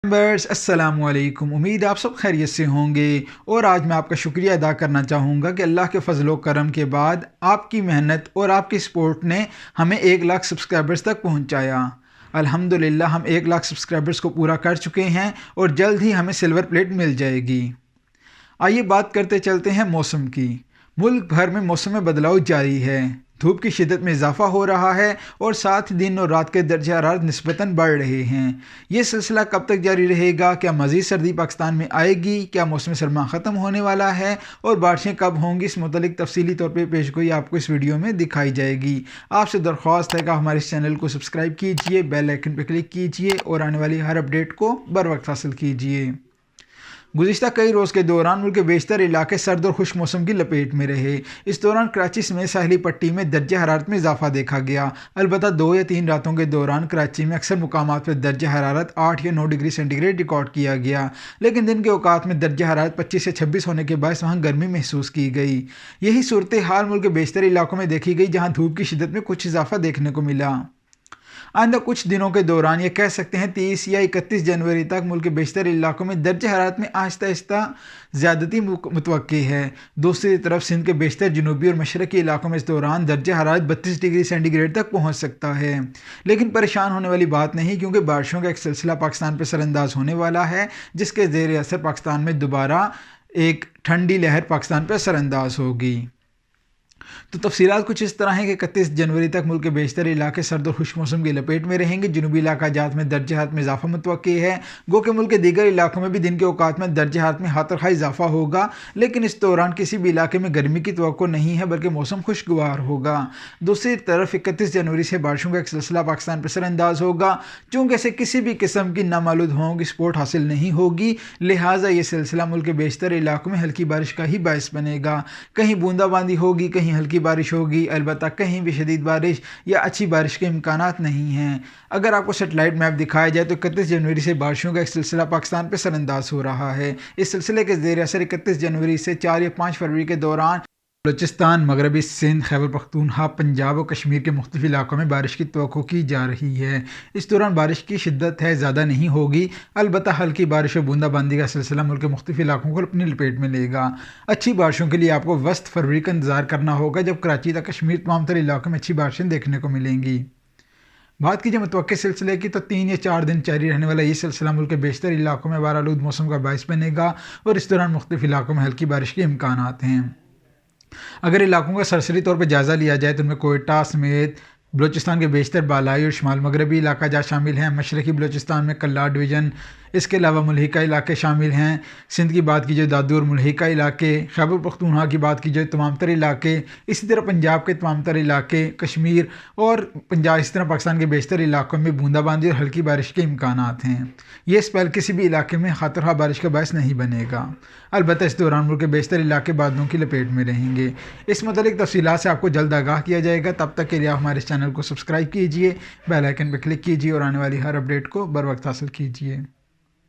Members अस्सलाम वालेकुम। उम्मीद आप सब खैरियत से होंगे और आज मैं आपका शुक्रिया अदा करना चाहूँगा कि अल्लाह के फजल व करम के बाद आपकी मेहनत और आपकी सपोर्ट ने हमें 1 लाख सब्सक्राइबर्स तक पहुँचाया। अल्हम्दुलिल्लाह हम 1 लाख सब्सक्राइबर्स को पूरा कर चुके हैं और जल्द ही हमें सिल्वर प्लेट मिल जाएगी। आइए बात करते चलते हैं मौसम की। मुल्क भर में मौसम में बदलाव जारी है। धूप की शिद्दत में इजाफा हो रहा है और साथ दिन और रात के दर्जे हरारत निस्बतन बढ़ रहे हैं। ये सिलसिला कब तक जारी रहेगा? क्या मज़ीद सर्दी पाकिस्तान में आएगी? क्या मौसम सरमा ख़त्म होने वाला है और बारिशें कब होंगी? इस मुतालिक तफसीली तौर पर पेशगोई आपको इस वीडियो में दिखाई जाएगी। आपसे दरख्वास्त है कि हमारे इस चैनल को सब्सक्राइब कीजिए, बेल आइकन पर क्लिक कीजिए और आने वाली हर अपडेट को बर वक्त हासिल कीजिए। गुज़िश्ता कई रोज़ के दौरान मुल्क के बेशतर इलाके सर्द और खुश्क मौसम की लपेट में रहे। इस दौरान कराची समेत साहली पट्टी में दर्जे हरारत में इजाफा देखा गया। अलबत्ता 2 या 3 रातों के दौरान कराची में अक्सर मुकामात पर दर्जे हरारत 8 या 9 डिग्री सेंटीग्रेड रिकॉर्ड किया गया, लेकिन दिन के औकात में दर्जे हरारत 25 से 26 होने के बायस वहाँ गर्मी महसूस की गई। यही सूरत हाल मुल्क के बेशतर इलाकों में देखी गई, जहाँ धूप की शिद्दत में कुछ इजाफा देखने को मिला। आइंदा कुछ दिनों के दौरान ये कह सकते हैं 30 या 31 जनवरी तक मुल्क के बेशतर इलाकों में दर्ज हरारत में आहिस्ता आहिस्ता ज़्यादती मुतवक्की है। दूसरी तरफ सिंध के बेशतर जनूबी और मशरक़ी इलाकों में इस दौरान दर्ज हरारत 32 डिग्री सेंटीग्रेड तक पहुँच सकता है। लेकिन परेशान होने वाली बात नहीं, क्योंकि बारिशों का एक सिलसिला पाकिस्तान पर सरअंदाज होने वाला है, जिसके ज़ेर असर पाकिस्तान में दोबारा एक ठंडी लहर पाकिस्तान पर सरअंदाज होगी। तो तफसीलात कुछ इस तरह हैं कि 31 जनवरी तक मुल्क के बेशतर इलाके सर्द और खुश्क मौसम की लपेट में रहेंगे। जनूबी इलाका जात में दर्जे हरारत में इजाफा मुतवक्की है। गो के मुल्क के दीगर इलाकों में भी दिन के औकात में दर्जे हरारत में हाथ और खा इजाफा होगा, लेकिन इस दौरान किसी भी इलाके में गर्मी की तवक्को नहीं है, बल्कि मौसम खुशगवार होगा। दूसरी तरफ 31 जनवरी से बारिशों का एक सिलसिला पाकिस्तान पर सरअंदाज होगा। चूँकि इसे किसी भी किस्म की नामालूद हों की सपोर्ट हासिल नहीं होगी, लिहाजा ये सिलसिला मुल्क के बेशतर इलाकों में हल्की बारिश का ही बायस बनेगा। कहीं बूंदाबांदी होगी, कहीं हल्की बारिश होगी, अलबत्ता कहीं भी शदीद बारिश या अच्छी बारिश के इम्कानात नहीं हैं। अगर आपको सेटेलाइट मैप दिखाया जाए तो 31 जनवरी से बारिशों का एक सिलसिला पाकिस्तान पर सरअंदाज हो रहा है। इस सिलसिले के ज़ेर असर 31 जनवरी से 4 या 5 फरवरी के दौरान बलूचिस्तान, मगरबी सिंध, खैबर पख्तूनख्वा, पंजाब और कश्मीर के मुख्तलिफ इलाकों में बारिश की तवक्को की जा रही है। इस दौरान बारिश की शिद्दत है ज़्यादा नहीं होगी, अलबत्ता हल्की बारिश और बूंदाबांदी का सिलसिला मुल्क के मुख्तलिफ इलाकों को अपनी लपेट में लेगा। अच्छी बारिशों के लिए आपको वस्त फरवरी का इंतज़ार करना होगा, जब कराची तक कश्मीर तमाम तर इलाकों में अच्छी बारिशें देखने को मिलेंगी। बात कीजिए मुतवक्के सिलसिले की, तो 3 या 4 दिन जारी रहने वाला ये सिलसिला मुल्क के बेशतर इलाकों में बहरालूद मौसम का बायस बनेगा और इस दौरान मुख्तलिफ इलाकों में हल्की बारिश के इम्कानात हैं। अगर इलाकों का सरसरी तौर पर जायज़ा लिया जाए तो उनमें कोयटा समेत बलूचिस्तान के बेशतर बालाई और शुमाल मगरबी इलाका जा शामिल हैं। मशरक़ी बलूचिस्तान में कल्लार डिवीज़न, इसके अलावा मुल्हिका इलाके शामिल हैं। सिंध की बात की जाए दादू और मुल्हिका इलाके, खैबर पख्तूनख्वा की बात की जाए तमाम तर इलाके, इसी तरह पंजाब के तमाम तर इलाके, कश्मीर और पंजाब, इस तरह पाकिस्तान के बेशतर इलाकों में बूंदाबांदी और हल्की बारिश के इम्कानात हैं। ये स्पेल किसी भी इलाके में खातिर बारिश का बायस नहीं बनेगा। अलबत्ता इस दौरान मुल्क के बेशतर इलाके बादलों की लपेट में रहेंगे। इस मुतालिक तफसीलात से आपको जल्द आगाह किया जाएगा। तब तक के लिए आप हमारे इस चैनल को सब्सक्राइब कीजिए, बेल आइकन पर क्लिक कीजिए और आने वाली हर अपडेट को बर वक्त हासिल कीजिए।